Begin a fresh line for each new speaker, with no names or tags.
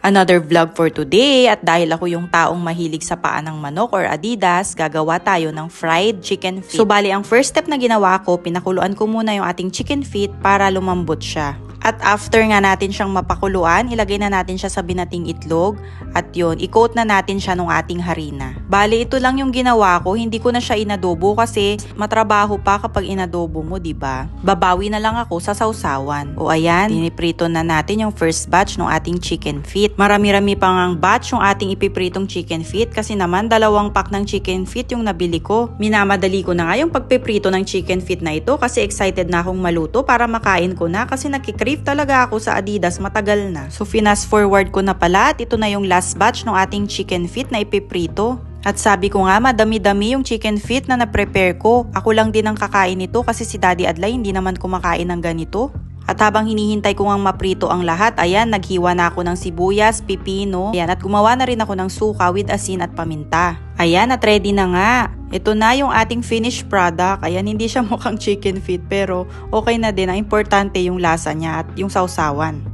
Another vlog for today, at dahil ako yung taong mahilig sa paa ng manok or Adidas, gagawa tayo ng fried chicken feet. So bali, ang first step na ginawa ko, pinakuluan ko muna yung ating chicken feet para lumambot siya. At after nga natin siyang mapakuluan, ilagay na natin siya sa binating itlog at yun, i-coat na natin siya nung ating harina. Bali, ito lang yung ginawa ko, hindi ko na siya inadobo kasi matrabaho pa kapag inadobo mo, diba? Babawi na lang ako sa sausawan. O ayan, piniprito na natin yung first batch ng ating chicken feet. Marami-rami pang ang batch yung ating ipipritong chicken feet kasi naman 2 pack ng chicken feet yung nabili ko. Minamadali ko na nga yung pagpiprito ng chicken feet na ito kasi excited na akong maluto para makain ko na kasi nakikri talaga ako sa Adidas matagal na. So fast forward ko na pala at ito na yung last batch ng ating chicken feet na ipiprito. At sabi ko nga, madami-dami yung chicken feet na na-prepare ko. Ako lang din ang kakain nito kasi si Daddy Adlay hindi naman kumakain ng ganito. At habang hinihintay ko ngang maprito ang lahat, ayan, naghiwa na ako ng sibuyas, pipino, ayan, at gumawa na rin ako ng suka with asin at paminta. Ayan, at ready na nga. Ito na yung ating finished product. Ayan, hindi siya mukhang chicken feet pero okay na din. Ang importante yung lasa niya at yung sausawan.